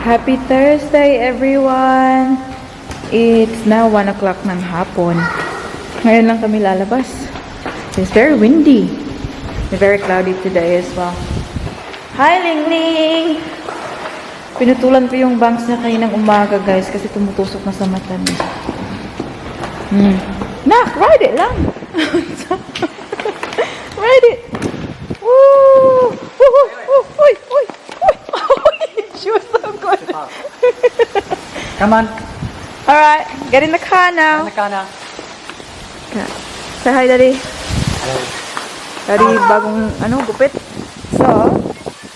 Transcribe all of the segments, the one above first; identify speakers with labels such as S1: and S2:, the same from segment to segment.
S1: Happy Thursday, everyone! It's now 1 o'clock ng hapon. Ngayon lang kami lalabas. It's very windy. It's very cloudy today as well. Hi, Ling Ling! Pinutulan ko yung bangs niya kaninang umaga, guys, kasi tumutusok na sa mata niya. Nak, ride it lang! Ride it! Woo! Uy! She was so good.
S2: Come on.
S1: Alright, get in the car now.
S2: In the car now.
S1: Say hi, Daddy. Daddy, bagong, gupit. So,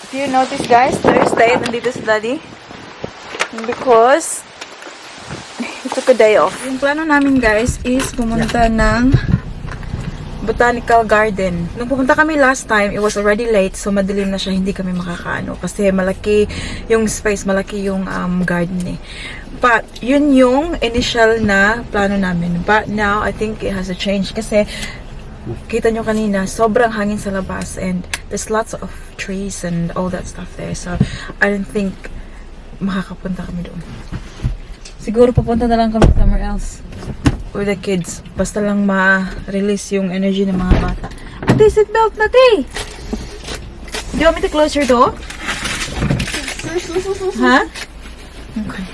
S1: if you notice, guys, Thursday, nandito si Daddy. Because, he took a day off. Yung plano namin, guys, is pumunta ng botanical garden. Nung pumunta kami last time, it was already late, so madilim na siya, hindi kami makakaano. Kasi malaki yung space, malaki yung garden eh. But, yun yung initial na plano namin. But now, I think it has a change. Kasi, kita nyo kanina, sobrang hangin sa labas. And there's lots of trees and all that stuff there. So, I don't think makakapunta kami doon. Siguro pupunta na lang kami somewhere else. With the kids. Basta lang ma-release yung energy ng mga bata. Ate, seatbelt na, te! Do you want me to close your door? Ha? Okay.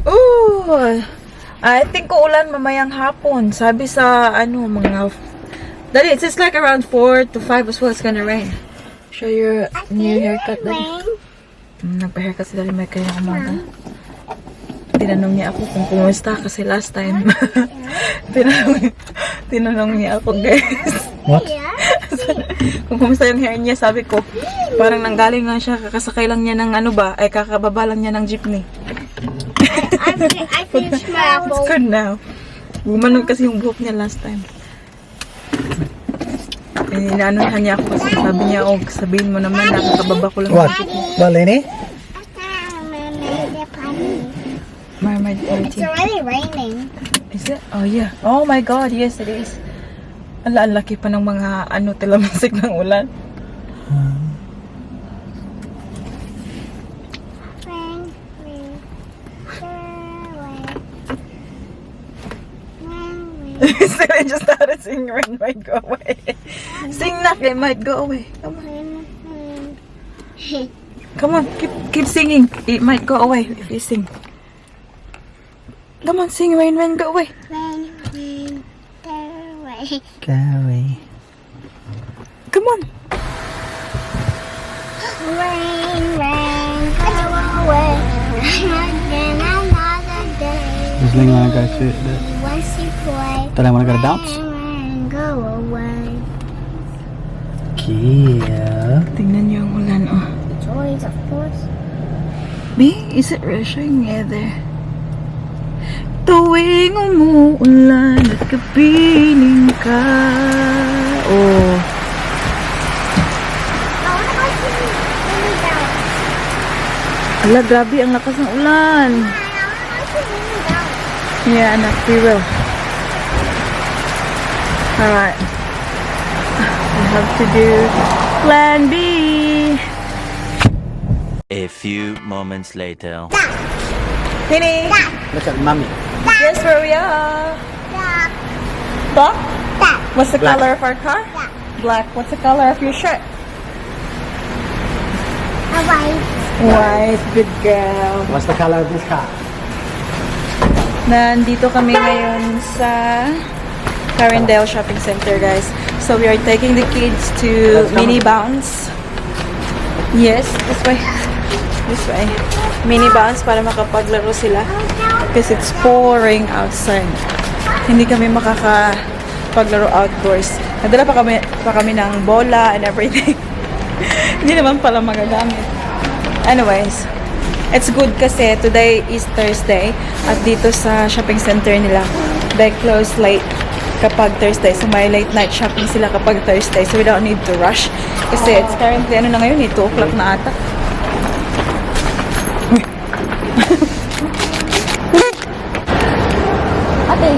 S1: Oh. I think uulan mamayang hapon. Sabi sa, mga... Daddy, it's just like around 4 to 5 as well. It's gonna rain. Show your new haircut, Daddy. Nagpa-haircut si Daddy may kaya umaga. Tinanong niya ako kung kumusta kasi last time. tinanong niya ako, guys.
S2: What?
S1: Kung kumusta yung hair niya, sabi ko, parang nanggaling lang siya, kakasakay lang niya ng kakababa lang niya ng jeepney.
S3: I finished my apple.
S1: It's good now. Gumanon kasi yung buhok niya last time. Inaanohan niya ako kasi sabi niya, sabihin mo naman, nakakababa ko lang.
S2: What? What, Lenny?
S1: Mermaid
S3: It's
S1: party.
S3: already raining.
S1: Is it? Oh, yeah. Oh my God, yes it is. Ang laki pa ng mga talamasik ng ulan. Sarah just started singing Rain Might Go Away. Sing Nak, it might go away. Come on. Come on, keep singing. It might go away if you sing. Come on, sing Rain, Go Away.
S3: Rain, go away.
S2: Go away.
S1: Come on.
S3: Rain, go away. Again another day.
S2: Does Lenny want to go to the...
S3: Once you play.
S2: Do they want to go to dance?
S3: Rain, go away.
S2: Yeah.
S1: Tingnan niyo ang ulan, oh.
S3: Toys, of course.
S1: B, is it rushing? Yeah, there. Tuwing umuulan at kapiling ka. Oh.
S3: I wanna go see Lily down.
S1: Ala, grabe ang lakas ng ulan.
S3: I wanna go see Lily down.
S1: Yeah, anak, we will. Alright. We have to do plan B.
S4: A few moments later.
S1: Nini,
S2: Look at Mummy.
S1: guess where we are? Black? What's the
S2: Black.
S1: color of our car? Black. What's the color of your shirt?
S3: White.
S1: White. Good girl.
S2: What's the color of this car?
S1: Nandito kami ngayon sa Carindale Shopping Center, guys. So we are taking the kids to Mini Bounce. Yes, this way. This way. Mini Bounce para makapaglaro sila. Because it's pouring outside. Hindi kami makakapaglaro outdoors. Nadala pa kami ng bola and everything. Hindi naman pala magagamit. Anyways, it's good kasi today is Thursday at dito sa shopping center nila, they close late kapag Thursday. So may late night shopping sila kapag Thursday. So we don't need to rush kasi it's currently na ngayon, 2 o'clock na ata. Ate.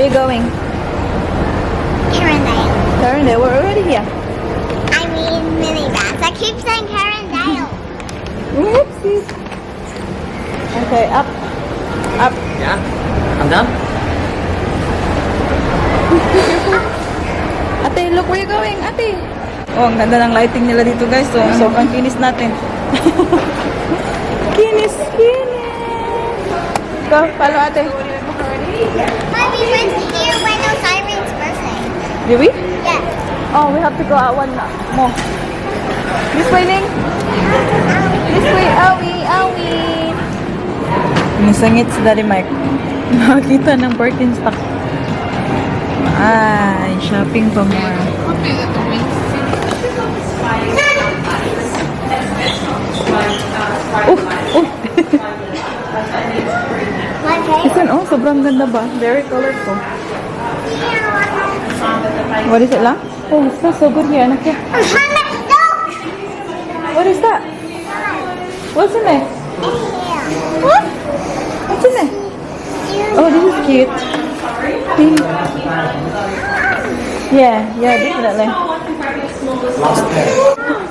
S1: are you going?
S3: Carindale.
S1: Carindale, we're already here.
S3: I mean minivans. I keep saying Carindale.
S1: Whoopsies. Okay, up. Up.
S2: Yeah? I'm done?
S1: Ate, look where you going, ate. Oh, ang ganda ng lighting nila dito, guys. So, sobrang kinis natin. Kinis, kinis. Go, follow ate.
S3: Mommy, we went here when no Siren's birthday.
S1: Did we?
S3: Yes.
S1: Oh, we have to go out one more. This way, Ling. This way, awi, awi. Nisangit si Daddy Mike. Nakakita ng Birkenstock. Ay, shopping pa more. Oh, oh. Isan, oh, sobrang ganda ba? Very colorful. What is it lang? Oh, it smells so good here. Anak ya. What is that? What's in there? What? What's in there? Oh, this is cute. Pink. Yeah, definitely.
S2: Last pair.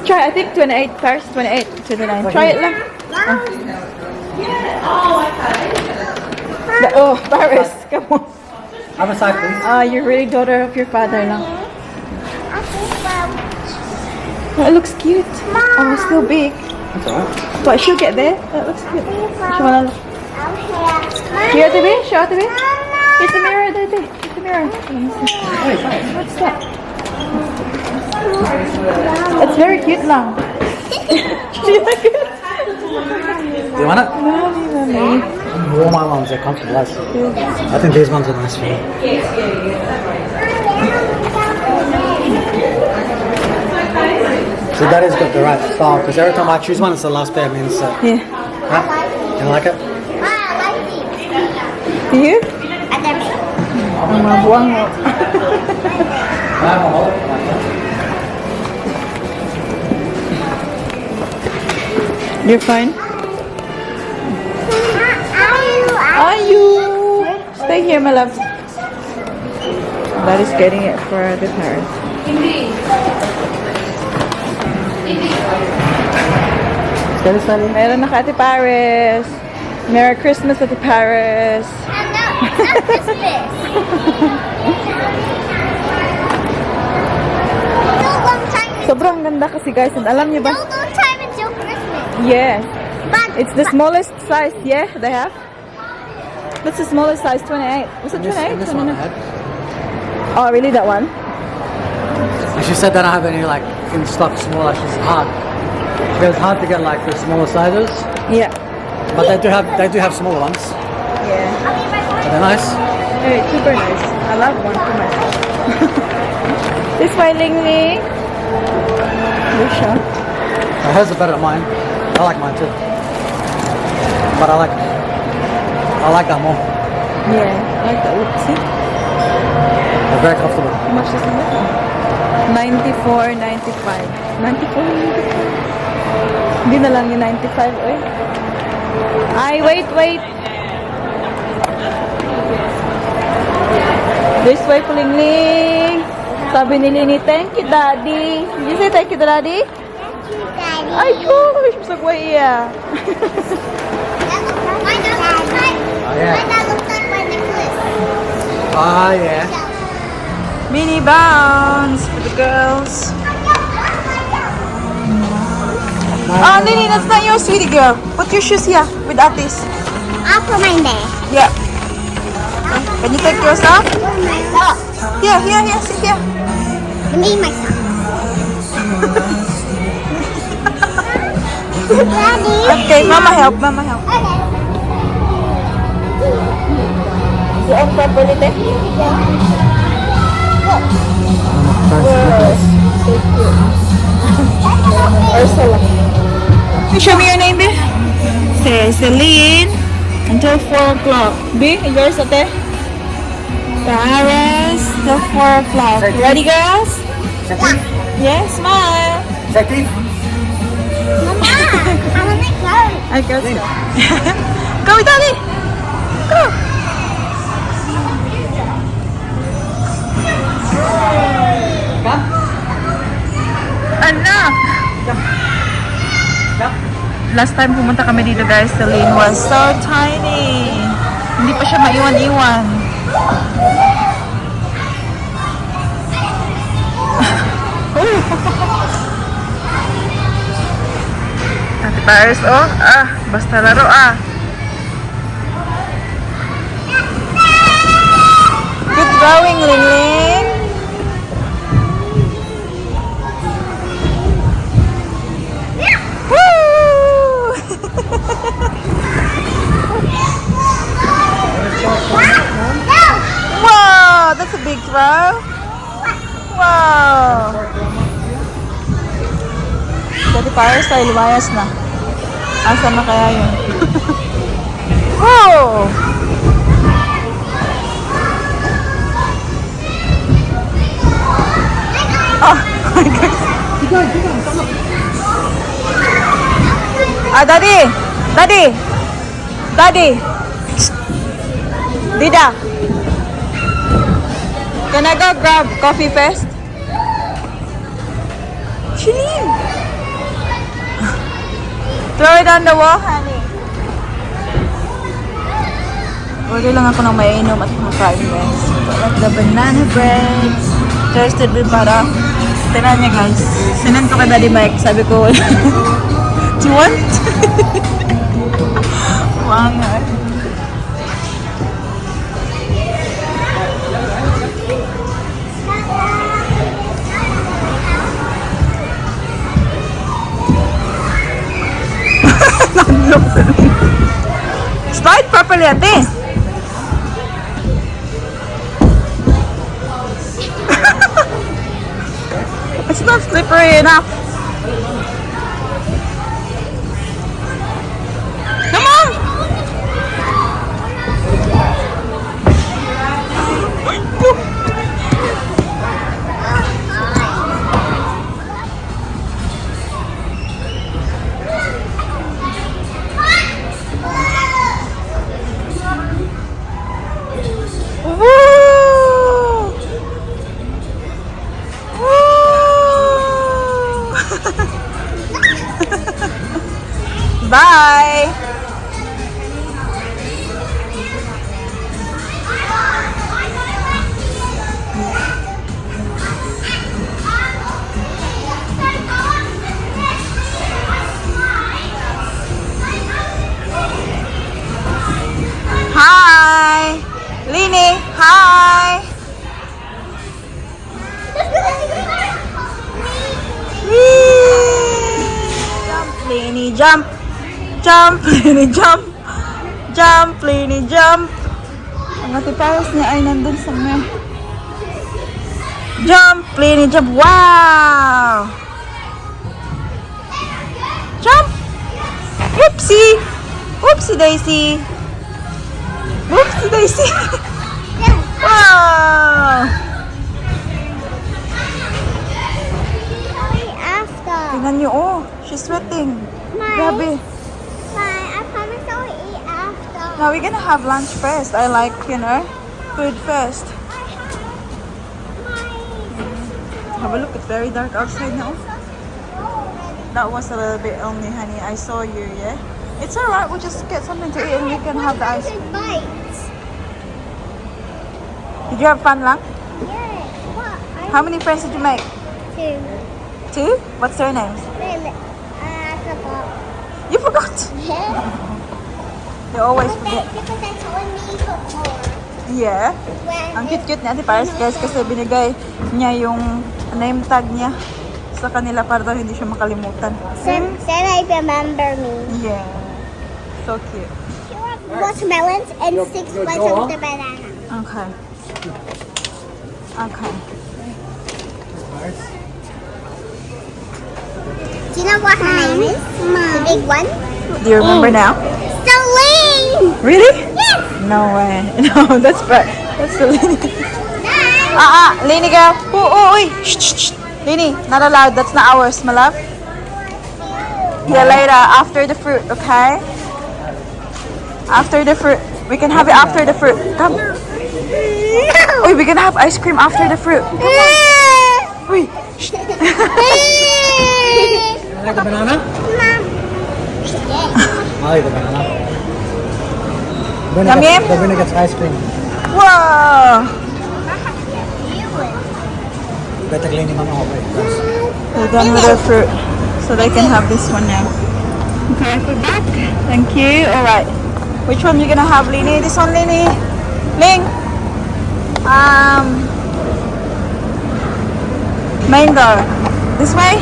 S1: Try, I think 28, Paris 28, 29. Try it lang. Oh, Paris, come on.
S2: Other side, please.
S1: You're really daughter of your father lang. Oh, it looks cute. Oh, it's still big.
S2: That's alright.
S1: But she'll get there. That looks cute. She wanna look. Here, Tibi. Show Tibi. It's a mirror, Tibi. It's a mirror. Let me see. What's that? It's very cute lang. Do you like it?
S2: Do you want it?
S1: Mommy, mommy.
S2: Warm eye ones, they're comfortable as. I think these ones are nice for you. So that has got the right style, because every time I choose one, it's the last pair, means
S1: Yeah.
S2: huh? You like it?
S1: Do you?
S3: I
S1: Mabuang mo. You're fine? Are you? Stay here, my love. That is getting it for the parents. Meron na ka, Ate Paris. Merry Christmas, Ate Paris. Sobrang ganda kasi, guys. And alam niyo ba? Yes. It's the smallest size, yeah, they have. What's the smallest size? 28. Was it 28?
S2: This one I had.
S1: Oh, really? That one?
S2: And she said they don't have any like in stock smaller. She's hard. She goes hard to get like the smaller sizes,
S1: Yeah.
S2: but they do have smaller ones.
S1: Yeah.
S2: But they're nice.
S1: Hey, super nice. I love one for myself. This way, Ling Ling. Lucia.
S2: Hers are better than mine. I like mine too. But I like that more.
S1: Yeah, I like that look. See?
S2: They're very comfortable.
S1: How much is it? 94.95. 94.95. Hindi na lang yung 95, oy. Ay, wait. This way, Ling Ling. Sabi ni Lini, thank you, Daddy. Did you say thank you, Daddy? Ay, gosh, masagway yeah.
S2: Ah, yeah.
S1: Mini bounce for the girls. Oh, Lini, that's not yours, sweetie girl. Put your shoes here with Atis.
S3: I'll put mine there.
S1: Yeah. Can you take yours off?
S3: My socks.
S1: Here, sit here.
S3: I need my socks. Daddy.
S1: Okay, Mama help.
S3: Okay.
S1: You on properly, te? Ursula. Show me your name, B. Say Celine. Until 4 o'clock. B, yours, ate? Paris, till 4 o'clock. Ready, girls? Yes, smile.
S2: Second.
S3: Mama, I want to go.
S1: I guess so. Go, Daddy. Go. last time pumunta kami dito guys, the lane was so tiny. Hindi pa siya maiwan-iwan. Ate Paris, oh, basta laro Good drawing, Ling Ling. Woo! Wow, that's a big throw. Wow. Ate Paris tayo, lumayas na. Asan na kaya yun? Wow! Oh my God. Daddy! Daddy! Daddy! Dida! Can I go grab coffee first? Chilin! Throw it on the wall, honey. Order lang ako ng mainom at mga guys. Like the banana bread. Toasted with butter. Tignan niya guys. Sinend ko kay Daddy Mike. Sabi ko, do you want? Wangan. Slide properly, ate. It's not slippery enough. Come on. Bye. Hi. Lini, hi. Jump, Lini, jump. Jump, Lini, jump. Jump, Lini, jump. Ang Ate Paris niya ay nandun sa may. Jump, Lini, jump. Wow! Jump! Whoopsie! Whoopsie daisy! Whoopsie daisy! Wow! Tingnan niyo, oh. She's sweating. Grabe.
S3: I promise I will eat after.
S1: Now we're gonna have lunch first. I like, food first. Have a look, it's very dark outside now. That was a little bit only, honey. I saw you, yeah? It's alright, we'll just get something to eat and we can have the ice cream.
S3: Bites.
S1: Did you have fun, lang?
S3: Yeah. What?
S1: How many friends did you make?
S3: 2.
S1: 2? What's their names?
S3: I forgot.
S1: You forgot!
S3: Yeah.
S1: You always forget.
S3: Because I told me before.
S1: Yeah.
S3: When
S1: Ang cute-cute ni Ate Paris, guys, kasi binigay niya yung name tag niya sa kanila para daw hindi siya makalimutan.
S3: Then I remember me.
S1: Yeah. So cute.
S3: Watermelons and 6 bites of the banana.
S1: Okay. Okay.
S3: Do you know what her name is? The big one?
S1: Do you remember now?
S3: Celine!
S1: Really?
S3: Yes!
S1: No way. No, that's Celine.
S3: Dad!
S1: Lini girl. Oh, shh, shh, shh. Lini, not allowed. That's not ours, my love. Yeah, later, after the fruit, okay? After the fruit. We can have it after the fruit. Come. Uy, we can have ice cream after the fruit. Come on. Uy.
S2: You like the banana?
S3: Mom.
S2: I'll eat the banana.
S1: Yum, yum?
S2: The winner gets ice cream.
S1: Wow!
S2: Better clean him out.
S1: They're done with their fruit. So they can have this one now. Okay, put back. Thank you. Alright. Which one you gonna have, Lini? This one, Lini? Ling! Mango. This way?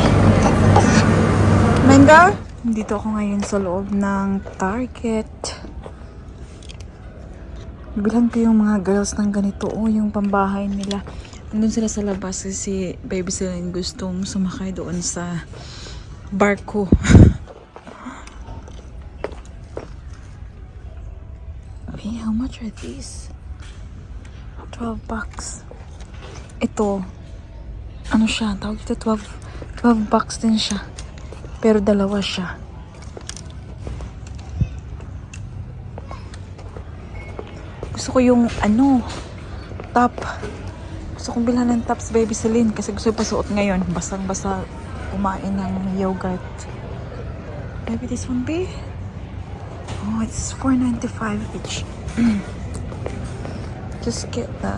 S1: Mango? Dito ako ngayon sa loob ng Target. Bilang ko yung mga girls ng ganito. Oh, yung pambahay nila. Nandun sila sa labas kasi baby Celine gustong sumakay doon sa barko. Okay, how much are these? $12. Ito, ano siya, tawag dito, $12 din siya. Pero dalawa siya. Gusto ko yung, top. Gusto kong bilhan ng tops, baby Celine, kasi gusto ko pasuot ngayon. Basang-basa kumain ng yogurt. Maybe this one be? Oh, it's $4.95 each. Just get the,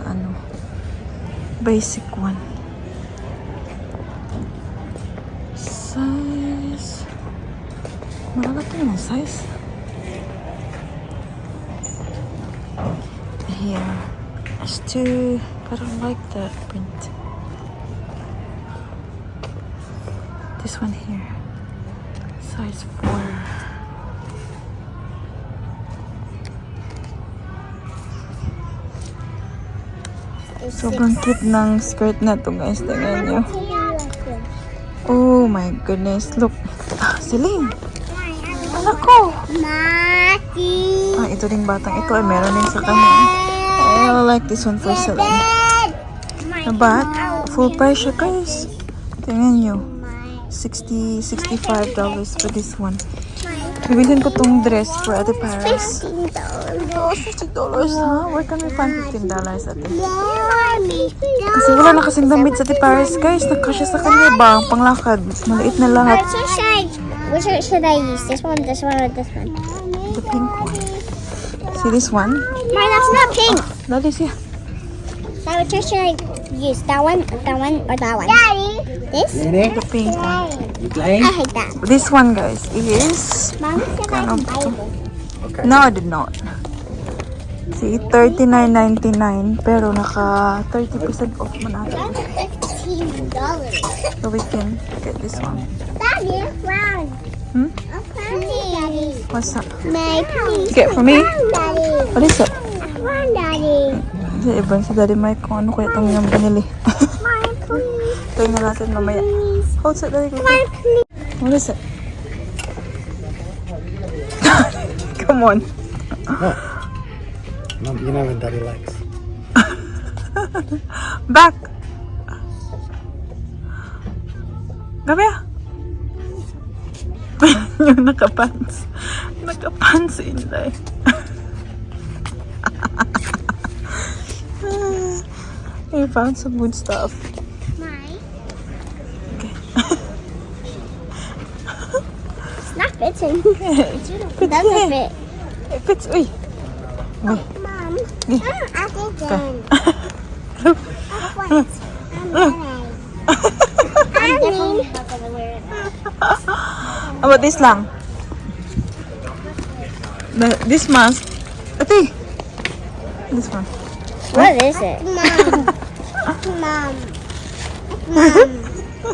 S1: basic one. Size. Malaki yung size. Here. It's too... I don't like the print. This one here. Size 4. Sobrang cute ng skirt na to, guys. Tingnan nyo. Oh my goodness. Look. Celine. Anak ko.
S3: Mati.
S1: Ito ding batang ito ay meron din sa kanya. I like this one for Celine. But, full price siya, guys. Tingnan nyo. $65 for this one. Bibilhin ko tong dress for Ate Paris. Oh, $50, ha? Where can we find $15, Ate? Kasi wala na kasing damit sa Ate Paris, guys. Nagkasya sa kanya ba? Panglakad. Maliit na lahat.
S3: Which shirt should I use? This one, this one, or this one?
S1: The pink one. See this one?
S3: Mine, that's not pink.
S1: That is, yeah.
S3: Now, which shirt should I use? That one, or that one? Daddy. This?
S2: Nene,
S1: The pink one.
S2: you playing?
S3: I hate that.
S1: This one, guys, is...
S3: Mom said I
S1: Kind of-
S3: can buy
S2: Okay.
S1: No, I did not. See, $39.99. Pero naka 30% off man ata.
S3: $15.
S1: So we can get this one.
S3: Daddy, round.
S1: Hmm?
S3: Daddy.
S1: What's that?
S3: May please.
S1: Get for me?
S3: Daddy.
S1: What is it?
S3: Round, Daddy.
S1: Kasi iban si Daddy Mike kung ano kaya itong yung binili.
S3: Mine, please.
S1: Tingnan natin mamaya. Hold it, Daddy.
S3: Mine, please.
S1: What is it? Come on.
S2: Mom, you know what Daddy likes.
S1: Back. Gabi ah. Yung nakapants. Nakapants Inday. You found some good stuff.
S3: Mine.
S1: Okay.
S3: It's not fitting.
S1: It
S3: It doesn't fit.
S1: It fits. Uy. Uy.
S3: Mom.
S1: Yeah.
S3: I think
S1: Okay.
S3: Wait. I'm definitely not gonna wear it.
S1: How about this lang? This mask. Ate. This one.
S3: What is it? Mom. Mom. Mom.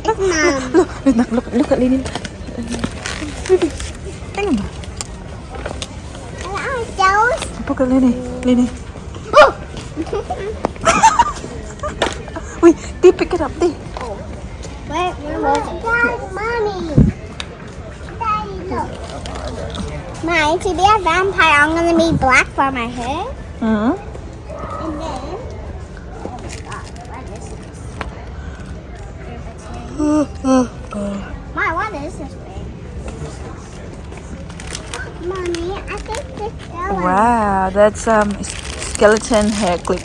S3: It's Mom.
S1: Look at Linin. Baby. Tingnan mo.
S3: Those?
S1: Look at Lini. Lini. Uy, di pick it up, di.
S3: Where was it? Mommy. Daddy, look. Mine, to be a vampire, I'm gonna be black for my hair.
S1: Hmm?
S3: And then... Oh my god, what is this? Mom, what is this thing? Mommy, I think this one.
S1: Wow, that's skeleton hair clip.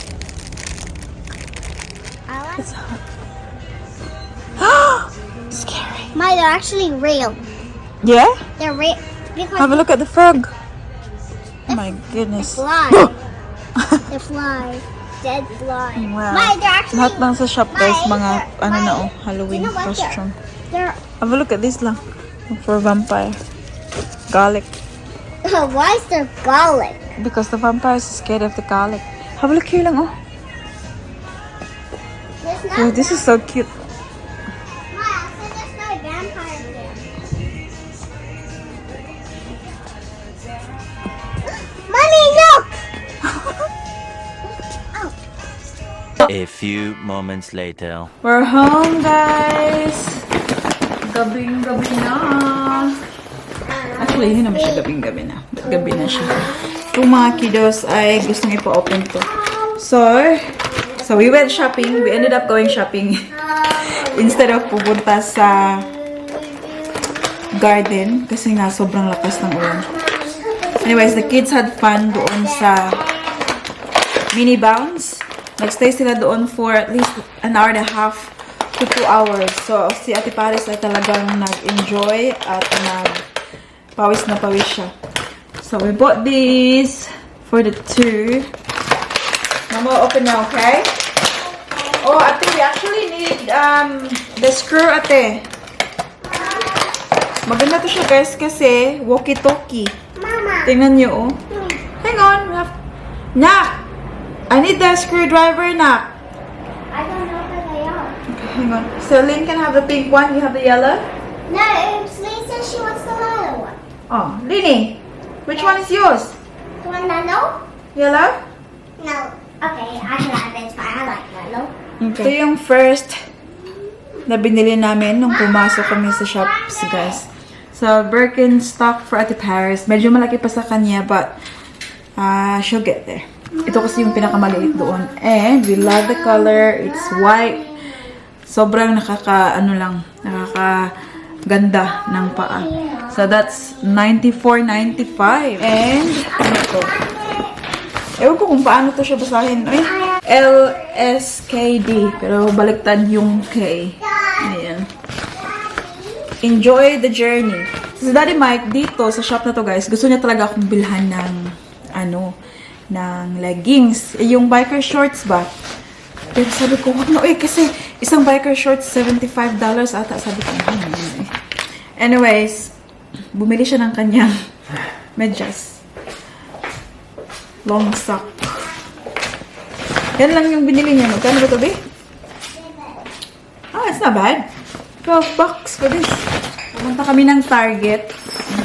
S3: I like
S1: It's scary.
S3: Mine, they're actually real.
S1: Yeah?
S3: They're real. Because
S1: Have a look at the frog. Oh my goodness.
S3: fly. The fly. Dead fly.
S1: Wow.
S3: But they're actually.
S1: Lahat lang sa shop guys,
S3: Why?
S1: mga ano na
S3: Why?
S1: Halloween
S3: You know what?
S1: costume.
S3: They're.
S1: Have a look at this lang. For vampire. Garlic.
S3: Why is there garlic?
S1: Because the vampires are scared of the garlic. Have a look here lang, oh.
S3: There's
S1: Oh,
S3: no.
S1: this is so cute.
S3: Ma, so there's no vampire there. Mommy, look!
S4: A few moments later.
S1: We're home, guys. Gabing-gabi na. Actually, hindi naman siya gabing-gabi na. But gabi na siya. Itong mga kiddos ay gustong ipa-open to. So we went shopping. We ended up going shopping. Instead of pupunta sa garden. Kasi nga, sobrang lakas ng ulan. Anyways, the kids had fun doon sa mini bounce. Nagstay sila doon for at least an hour and a half to 2 hours. So, si Ate Paris ay talagang nag-enjoy at pawis na pawis siya. So, we bought these for the two. Mama, open now, okay? Oh, Ate, we actually need the screw, Ate. Maganda to siya, guys, kasi walkie-talkie.
S3: Mama.
S1: Tingnan niyo, oh. Hang on. Nak! I need the screwdriver, Nak.
S3: I don't know where they are.
S1: Hang on. Celine can have the pink one. You have the yellow?
S3: No, Celine says she wants the yellow one.
S1: Oh, Lini. Which one is yours?
S3: The one yellow?
S1: Yellow?
S3: No. Okay, I can have it. It's fine. I like yellow.
S1: Okay. Ito yung first na binili namin nung pumasok kami sa shops, guys. So, Birkenstock for Ate Paris. Medyo malaki pa sa kanya, but she'll get there. Ito kasi yung pinakamaliit doon. And we love the color. It's white. Sobrang nakakaganda ng paa. So, that's $94.95. And, ano to? Ewan ko kung paano to siya basahin. Ay, LSKD. Pero baliktad yung K. Ayan. Enjoy the journey. Si Daddy Mike, dito sa shop na to, guys, gusto niya talaga akong bilhan ng, ng leggings. Yung biker shorts ba? Pero sabi ko, wag na, kasi isang biker shorts, $75 ata. Sabi ko, anyways, bumili siya ng kanyang medyas. Long sock. Yan lang yung binili niya. Magkano ba ito, be? Ah, it's not bad. $12 for this. Pumunta kami ng Target.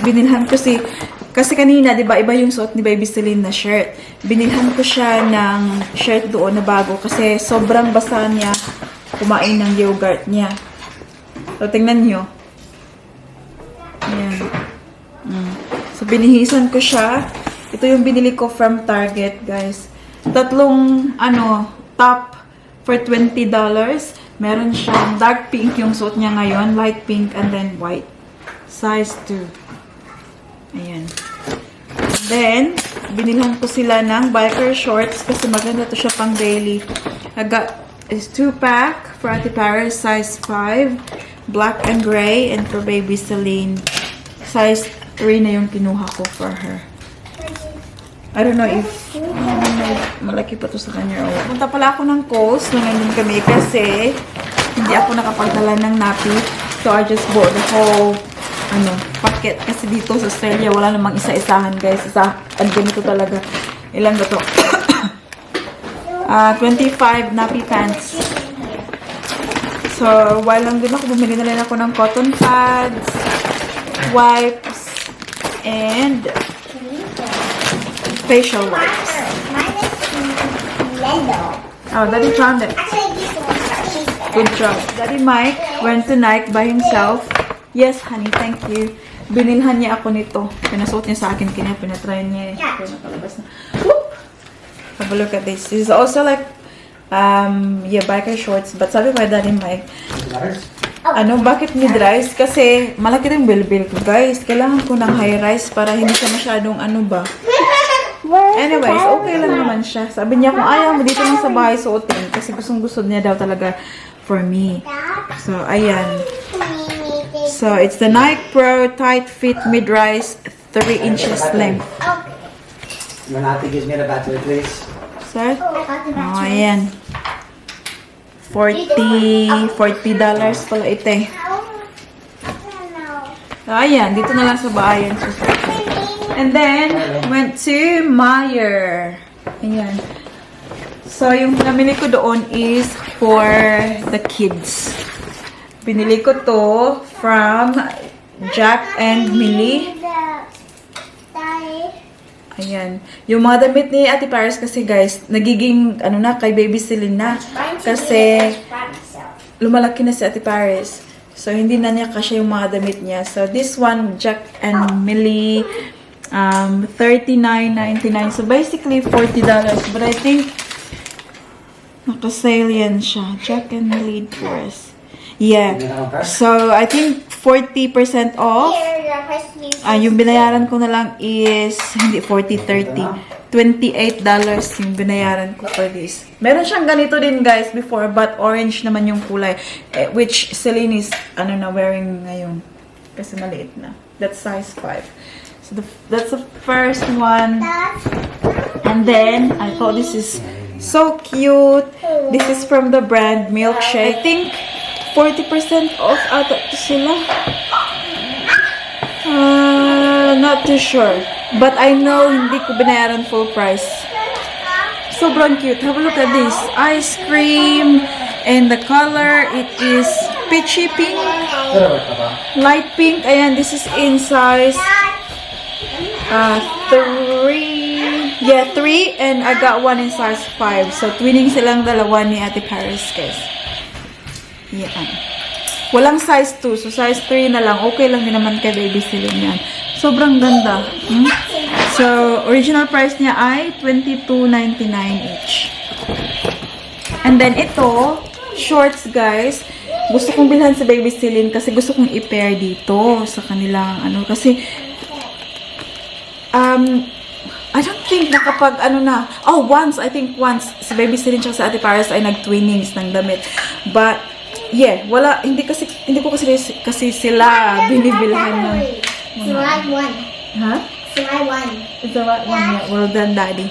S1: Binilhan ko kasi kanina, di ba, iba yung suot ni Baby Celine na shirt. Binilhan ko siya ng shirt doon na bago kasi sobrang basa niya kumain ng yogurt niya. So, tingnan nyo. Ayan. So, binihisan ko siya. Ito yung binili ko from Target, guys. Tatlong, top for $20. Meron siyang dark pink yung suot niya ngayon, light pink, and then white. Size 2. Ayan. Then, binilhan ko sila ng biker shorts kasi maganda to siya pang daily. I got is 2-pack for Ate Paris, size 5, black and gray, and for Baby Celine, size 3 na yung kinuha ko for her. I don't know if malaki pa to sa kanya. Punta pala ako ng Coast nung nandun kami kasi hindi ako nakapagdala ng nappy. So, I just bought the whole packet. Kasi dito sa Australia, wala namang isa-isahan, guys. Ganito talaga. Ilan ba to? 25 nappy pants. So, while lang din ako, bumili na rin ako ng cotton pads, wipes, and facial wipes.
S3: Mine is yellow.
S1: Oh, Daddy found it.
S3: Actually, these ones are cheaper.
S1: Good job. Daddy Mike went to Nike by himself. Yes, honey, thank you. Binilhan niya ako nito. Pinasuot niya sa akin, pinatry niya eh.
S3: Yeah.
S1: Kaya nakalabas na. Whoop! Have a look at this. This is also like, biker shorts. But sabi ko Daddy Mike, bakit mid-rise? Kasi malaki rin bilbil ko, guys. Kailangan ko ng high-rise para hindi siya masyadong Anyways, okay lang naman siya. Sabi niya, kung ayaw mo dito lang sa bahay suotin. Kasi gustong-gusto niya daw talaga for me. So, ayan. So, it's the Nike Pro Tight Fit Mid-Rise 3 inches length.
S2: When Ate gives me the battery, please.
S1: Sir? Oh, ayan. $40 pala ito eh. So, ayan, dito na lang sa bahay yan. And then, went to Meijer. Ayan. So, yung namili ko doon is for the kids. Binili ko to from Jack and Millie. Ayan. Yung mga damit ni Ate Paris kasi guys, nagiging, ano na, kay baby Celine na. Kasi, lumalaki na si Ate Paris. So, hindi na niya kasi yung mga damit niya. So, this one, Jack and Millie, $39.99. So, basically, $40. But I think, naka-sale yan siya. Jack and Millie dress. Yeah. So, I think 40% off. Yung binayaran ko na lang is, hindi 40, 30. $28 yung binayaran ko for this. Meron siyang ganito din guys before, but orange naman yung kulay. Which Celine is, wearing ngayon. Kasi maliit na. That's size 5. So, that's the first one. And then, I thought this is so cute. This is from the brand Milkshake. I think 40% off ata to sila. Not too sure. But I know hindi ko binayaran full price. Sobrang cute. Have a look at this. Ice cream. And the color, it is peachy pink. Light pink. Ayan, this is in size 3. Yeah, 3. And I got one in size 5. So, twinning silang dalawa ni Ate Paris, guys. Yan. Walang size 2. So, size 3 na lang. Okay lang din naman kay baby Celine yan. Sobrang ganda. So, original price niya ay $22.99 each. And then, ito, shorts, guys. Gusto kong bilhan sa baby Celine kasi gusto kong i-pair dito sa kanilang, kasi, I don't think nakapag, I think once, sa baby Celine tsaka sa Ate Paris ay nag-twinnings ng damit. But, yeah, hindi ko kasi sila binibilhan ng
S3: It's the right one.
S1: Huh?
S3: It's the right one.
S1: It's the right one. Yeah. Well done, Daddy.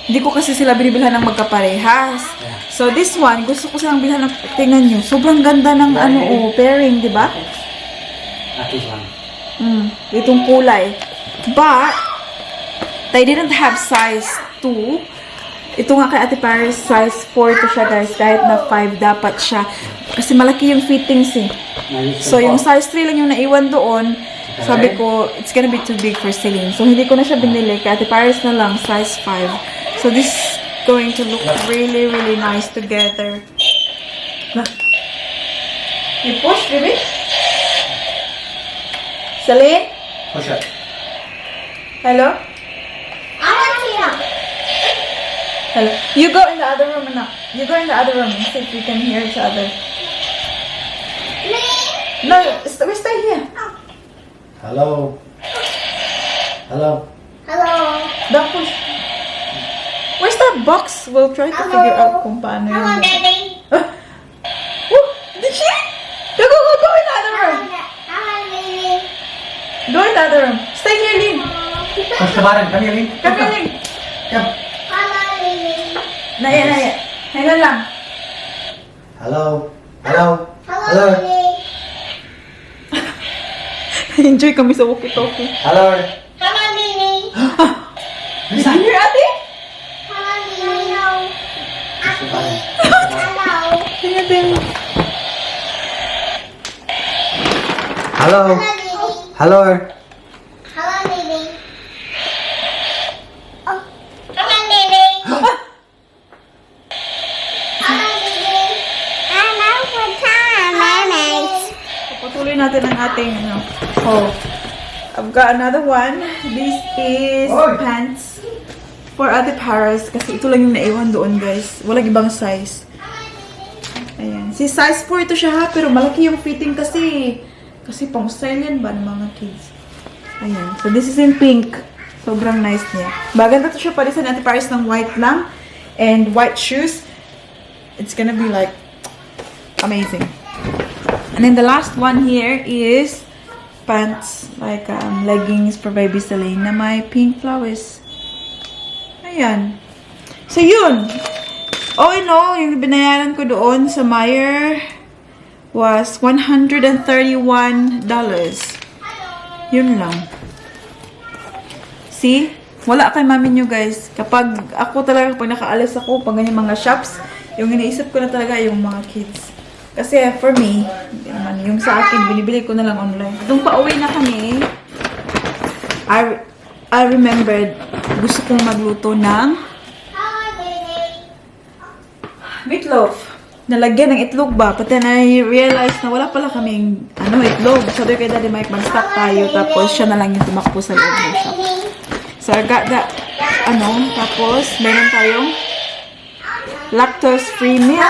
S1: Hindi ko kasi sila binibilhan ng magkaparehas. So, this one, gusto ko silang bilhan ng, tingnan nyo, sobrang ganda ng pairing, di ba? Itong kulay. But, they didn't have size 2. Ito nga kay Ate Paris, size 4 to siya, guys. Kahit na 5 dapat siya. Kasi malaki yung fittings eh. So, yung size 3 lang yung naiwan doon. Sabi ko, it's gonna be too big for Celine. So, hindi ko na siya binili. Kay Ate Paris na lang, size 5. So, this is going to look really, really nice together. You push, baby? Celine?
S2: Push it.
S1: Hello?
S3: I want to.
S1: Hello? You go in the other room now. You go in the other room and see if we can hear each other. No, we stay here.
S2: Hello. Hello.
S3: Hello.
S1: Don't push. Where's that box? We'll try to figure out kung paano
S3: Hello,
S1: yun.
S3: Daddy.
S1: Oh, did she? Go in the other room.
S3: Hello, Daddy.
S1: Go in the other room. Stay here, Lynn.
S2: Push the button. Come here, Lynn.
S1: Come here, Lynn.
S2: Come.
S3: Hello, Daddy.
S1: Naya. Hang on lang.
S2: Hello. Hello.
S3: Hello, Daddy.
S1: Enjoy kami sa walkie-talkie.
S2: Hello.
S3: Hello, Daddy.
S1: Did you hear Ate?
S3: Hello, Daddy. Hello.
S1: Tingnan din.
S2: Hello.
S3: Hello, Daddy.
S2: Hello.
S3: Hello, Daddy. Oh. Hello, Daddy. Hello, Daddy. Hello, what time, mayonnaise?
S1: Patuloy natin ang ating, Oh. I've got another one. This is pants for Ate Paris. Kasi ito lang yung naiwan doon, guys. Walang ibang size. Ayan. Si size 4 ito siya ha, pero malaki yung fitting kasi. Kasi pang Australian ba ng mga kids. Ayan. So, this is in pink. Sobrang nice niya. Maganda to siya palisan Ate Paris ng white lang. And white shoes. It's gonna be like amazing. And then the last one here is pants, like leggings for baby Celine na may pink flowers. Ayan. So, yun. All in all, yung binayaran ko doon sa Meijer was $131. Yun lang. See? Wala kay mami nyo, guys. Kapag ako talaga, pag nakaalis ako, pag ganyan mga shops, yung iniisip ko na talaga yung mga kids. Kasi for me, yung sa akin, binibili ko na lang online. Nung pauwi na kami, I remembered, gusto kong magluto ng meatloaf. Nalagyan ng itlog ba? But then I realized na wala pala kaming itlog. Sabi kay Daddy Mike, mag-stock tayo. Tapos siya na lang yung tumakbo sa loob ng shop. So I got that, tapos meron tayong lactose-free milk.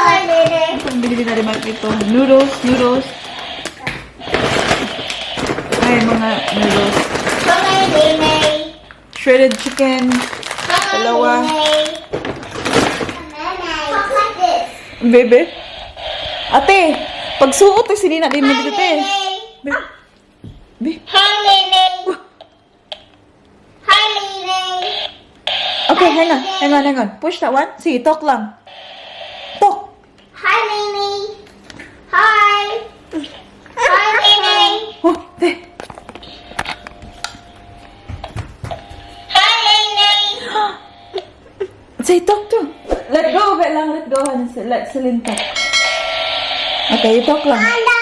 S1: Itong binili na Daddy Mike ito. Noodles. Ay, mga noodles. Shredded chicken. Dalawa. Bebe. Ate, pag suot ay silina din mo dito, te. Be. Okay, hang on. Push that one. See, talk lang. Talk.
S3: Hi, Mimi. Hi. Hi, Mimi.
S1: Oh, te.
S3: Hi, Mimi.
S1: Say, talk to. Let go of it lang. Let go. Let Celine talk. Okay, you talk lang.
S3: Manda.